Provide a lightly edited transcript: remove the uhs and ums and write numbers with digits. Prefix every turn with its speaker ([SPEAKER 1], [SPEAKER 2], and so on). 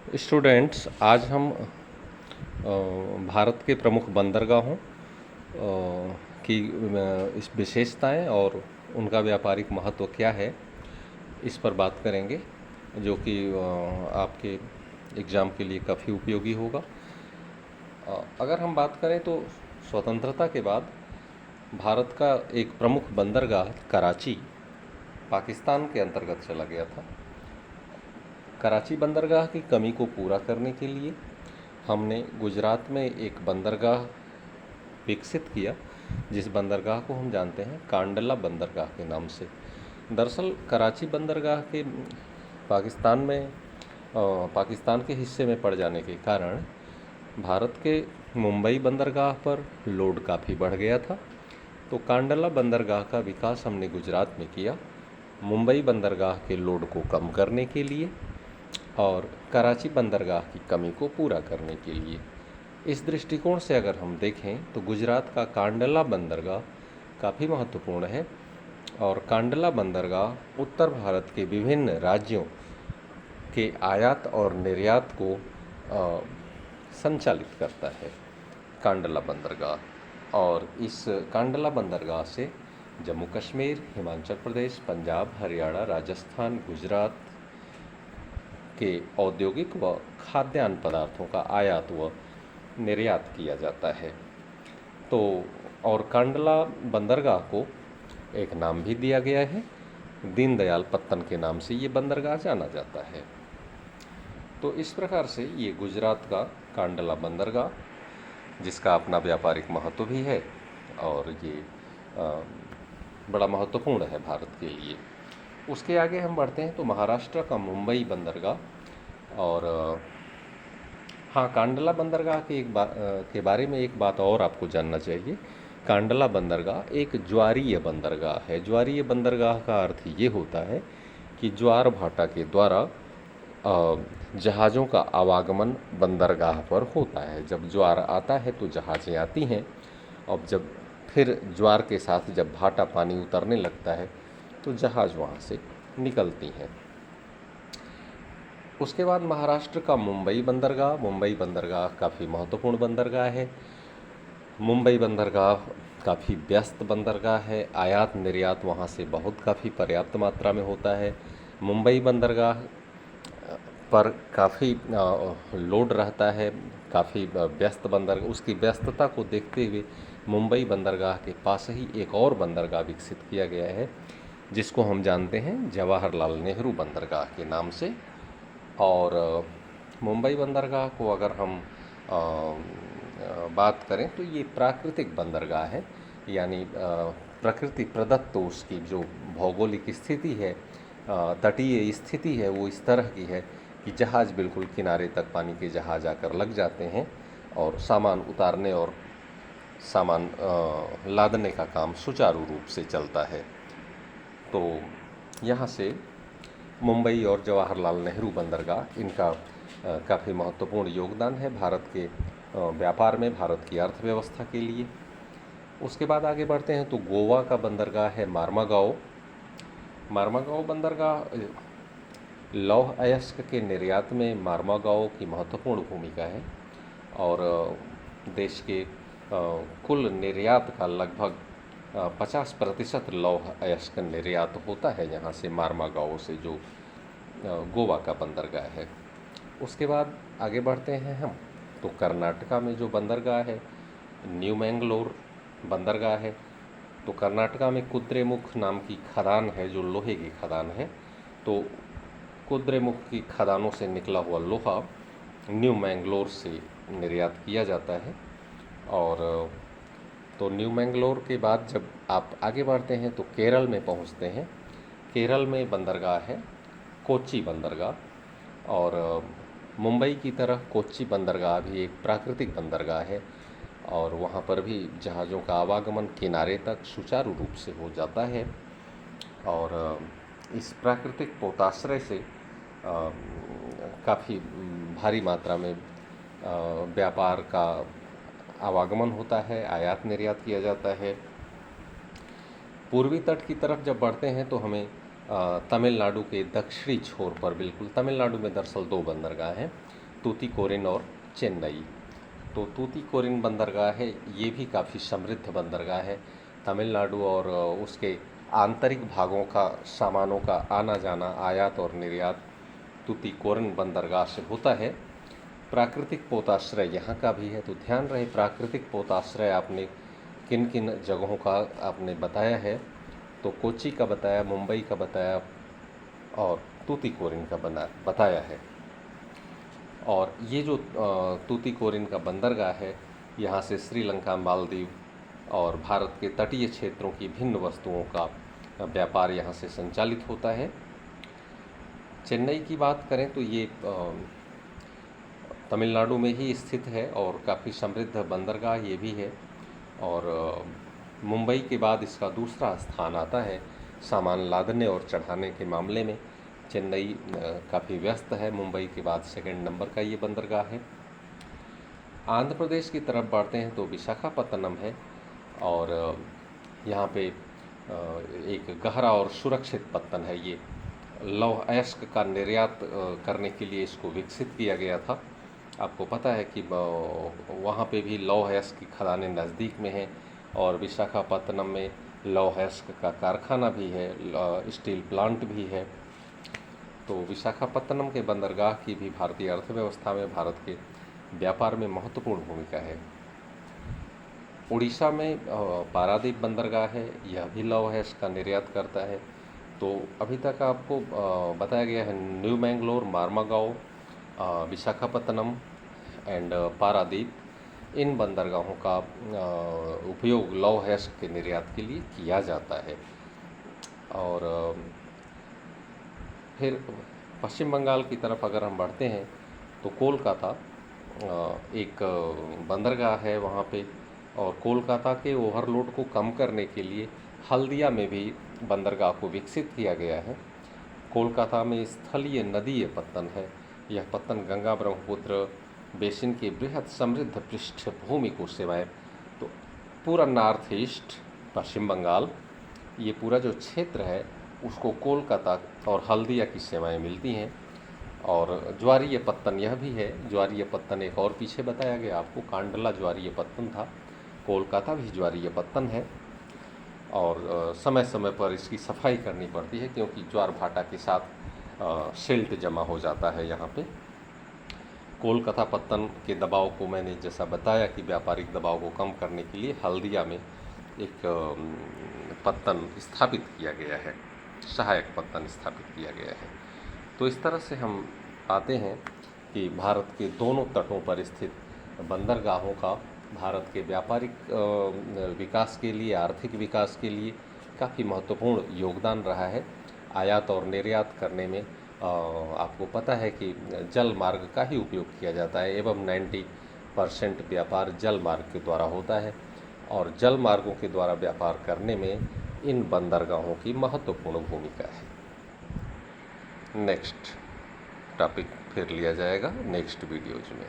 [SPEAKER 1] Students, आज हम भारत के प्रमुख बंदरगाहों की इस विशेषताएं और उनका व्यापारिक महत्व क्या है, इस पर बात करेंगे, जो कि आपके एग्ज़ाम के लिए काफ़ी उपयोगी होगा। अगर हम बात करें तो स्वतंत्रता के बाद भारत का एक प्रमुख बंदरगाह कराची पाकिस्तान के अंतर्गत चला गया था। कराची बंदरगाह की कमी को पूरा करने के लिए हमने गुजरात में एक बंदरगाह विकसित किया, जिस बंदरगाह को हम जानते हैं कांडला बंदरगाह के नाम से। दरअसल कराची बंदरगाह के पाकिस्तान में पाकिस्तान के हिस्से में पड़ जाने के कारण भारत के मुंबई बंदरगाह पर लोड काफ़ी बढ़ गया था। तो कांडला बंदरगाह का विकास हमने गुजरात में किया, मुंबई बंदरगाह के लोड को कम करने के लिए और कराची बंदरगाह की कमी को पूरा करने के लिए। इस दृष्टिकोण से अगर हम देखें तो गुजरात का कांडला बंदरगाह काफ़ी महत्वपूर्ण है और कांडला बंदरगाह उत्तर भारत के विभिन्न राज्यों के आयात और निर्यात को संचालित करता है कांडला बंदरगाह। और इस कांडला बंदरगाह से जम्मू कश्मीर, हिमाचल प्रदेश, पंजाब, हरियाणा, राजस्थान, गुजरात के औद्योगिक व खाद्यान्न पदार्थों का आयात व निर्यात किया जाता है। तो और कांडला बंदरगाह को एक नाम भी दिया गया है, दीनदयाल पत्तन के नाम से ये बंदरगाह जाना जाता है। तो इस प्रकार से ये गुजरात का कांडला बंदरगाह, जिसका अपना व्यापारिक महत्व भी है और ये बड़ा महत्वपूर्ण है भारत के लिए। उसके आगे हम बढ़ते हैं तो महाराष्ट्र का मुंबई बंदरगाह। और हाँ, कांडला बंदरगाह के बारे में एक बात और आपको जानना चाहिए। कांडला बंदरगाह एक ज्वारीय बंदरगाह है। ज्वारीय बंदरगाह का अर्थ ये होता है कि ज्वार भाटा के द्वारा जहाज़ों का आवागमन बंदरगाह पर होता है। जब ज्वार आता है तो जहाज़ें आती हैं, और जब फिर ज्वार के साथ जब भाटा पानी उतरने लगता है तो जहाज़ वहाँ से निकलती हैं। उसके बाद महाराष्ट्र का मुंबई बंदरगाह। मुंबई बंदरगाह काफ़ी महत्वपूर्ण बंदरगाह है। मुंबई बंदरगाह काफ़ी व्यस्त बंदरगाह है। आयात निर्यात वहाँ से बहुत काफ़ी पर्याप्त मात्रा में होता है। मुंबई बंदरगाह पर काफ़ी लोड रहता है, काफ़ी व्यस्त बंदरगाह। उसकी व्यस्तता को देखते हुए मुंबई बंदरगाह के पास ही एक और बंदरगाह विकसित किया गया है, जिसको हम जानते हैं जवाहरलाल नेहरू बंदरगाह के नाम से। और मुंबई बंदरगाह को अगर हम बात करें तो ये प्राकृतिक बंदरगाह है, यानी प्रकृति प्रदत्त उसकी जो भौगोलिक स्थिति है, तटीय स्थिति है, वो इस तरह की है कि जहाज़ बिल्कुल किनारे तक पानी के जहाज़ आकर लग जाते हैं और सामान उतारने और सामान लादने का काम सुचारू रूप से चलता है। तो यहाँ से मुंबई और जवाहरलाल नेहरू बंदरगाह, इनका काफ़ी महत्वपूर्ण योगदान है भारत के व्यापार में, भारत की अर्थव्यवस्था के लिए। उसके बाद आगे बढ़ते हैं तो गोवा का बंदरगाह है मार्मागाओ। मार्मागाओ बंदरगाह लौह अयस्क के निर्यात में मार्मागाओ की महत्वपूर्ण भूमिका है और देश के कुल निर्यात का लगभग 50% लौह अयस्क निर्यात होता है यहाँ से, मार्मागाओ से, जो गोवा का बंदरगाह है। उसके बाद आगे बढ़ते हैं हम तो कर्नाटका में जो बंदरगाह है न्यू मैंगलोर बंदरगाह है। तो कर्नाटका में कुद्रेमुख नाम की खदान है, जो लोहे की खदान है। तो कुद्रेमुख की खदानों से निकला हुआ लोहा न्यू मैंगलोर से निर्यात किया जाता है। और तो न्यू मैंगलोर के बाद जब आप आगे बढ़ते हैं तो केरल में पहुंचते हैं। केरल में बंदरगाह है कोच्चि बंदरगाह। और मुंबई की तरह कोच्चि बंदरगाह भी एक प्राकृतिक बंदरगाह है और वहाँ पर भी जहाज़ों का आवागमन किनारे तक सुचारू रूप से हो जाता है। और इस प्राकृतिक पोताश्रय से काफ़ी भारी मात्रा में व्यापार का आवागमन होता है, आयात निर्यात किया जाता है। पूर्वी तट की तरफ जब बढ़ते हैं तो हमें तमिलनाडु के दक्षिणी छोर पर, बिल्कुल तमिलनाडु में दरअसल दो बंदरगाह हैं, तूतीकोरिन और चेन्नई। तो तूतीकोरिन बंदरगाह है, ये भी काफ़ी समृद्ध बंदरगाह है। तमिलनाडु और उसके आंतरिक भागों का सामानों का आना जाना, आयात और निर्यात तूतीकोरिन बंदरगाह से होता है। प्राकृतिक पोताश्रय यहाँ का भी है, तो ध्यान रहे प्राकृतिक पोताश्रय आपने किन किन जगहों का आपने बताया है, तो कोच्चि का बताया, मुंबई का बताया और तूतीकोरिन का बताया है। और ये जो तूतीकोरिन का बंदरगाह है, यहाँ से श्रीलंका, मालदीव और भारत के तटीय क्षेत्रों की भिन्न वस्तुओं का व्यापार यहाँ से संचालित होता है। चेन्नई की बात करें तो ये तमिलनाडु में ही स्थित है और काफ़ी समृद्ध बंदरगाह ये भी है। और मुंबई के बाद इसका दूसरा स्थान आता है सामान लादने और चढ़ाने के मामले में। चेन्नई काफ़ी व्यस्त है, मुंबई के बाद सेकंड नंबर का ये बंदरगाह है। आंध्र प्रदेश की तरफ बढ़ते हैं तो विशाखापत्तनम है और यहाँ पे एक गहरा और सुरक्षित पत्तन है। ये लौह अयस्क का निर्यात करने के लिए इसको विकसित किया गया था। आपको पता है कि वहाँ पे भी लौह अयस्क की खदानें नज़दीक में हैं और विशाखापत्तनम में लौह अयस्क का कारखाना भी है, स्टील प्लांट भी है। तो विशाखापत्तनम के बंदरगाह की भी भारतीय अर्थव्यवस्था में, भारत के व्यापार में महत्वपूर्ण भूमिका है। उड़ीसा में पारादीप बंदरगाह है, यह भी लौह अयस्क का निर्यात करता है। तो अभी तक आपको बताया गया है न्यू मैंगलोर, मार्मागांव, विशाखापत्तनम एंड पारादीप, इन बंदरगाहों का उपयोग लौह अयस्क के निर्यात के लिए किया जाता है। और फिर पश्चिम बंगाल की तरफ अगर हम बढ़ते हैं तो कोलकाता एक बंदरगाह है वहाँ पे, और कोलकाता के ओवरलोड को कम करने के लिए हल्दिया में भी बंदरगाह को विकसित किया गया है। कोलकाता में स्थलीय नदीय पत्तन है। यह पत्तन गंगा ब्रह्मपुत्र बेसिन की बृहद समृद्ध पृष्ठभूमि को सेवाएं, तो पूरा नॉर्थ ईस्ट पश्चिम बंगाल, ये पूरा जो क्षेत्र है उसको कोलकाता और हल्दिया की सेवाएं मिलती हैं। और ज्वारीय पत्तन यह भी है। ज्वारीय पत्तन एक और पीछे बताया गया आपको, कांडला ज्वारीय पत्तन था। कोलकाता भी ज्वारीय पत्तन है और समय समय पर इसकी सफाई करनी पड़ती है क्योंकि ज्वार भाटा के साथ सिल्ट जमा हो जाता है यहाँ पे। कोलकाता पत्तन के दबाव को मैंने जैसा बताया कि व्यापारिक दबाव को कम करने के लिए हल्दिया में एक पत्तन स्थापित किया गया है, सहायक पत्तन स्थापित किया गया है। तो इस तरह से हम पाते हैं कि भारत के दोनों तटों पर स्थित बंदरगाहों का भारत के व्यापारिक विकास के लिए, आर्थिक विकास के लिए काफ़ी महत्वपूर्ण योगदान रहा है। आयात और निर्यात करने में आपको पता है कि जल मार्ग का ही उपयोग किया जाता है एवं 90% व्यापार जल मार्ग के द्वारा होता है और जल मार्गों के द्वारा व्यापार करने में इन बंदरगाहों की महत्वपूर्ण भूमिका है। नेक्स्ट टॉपिक फिर लिया जाएगा नेक्स्ट वीडियोज में।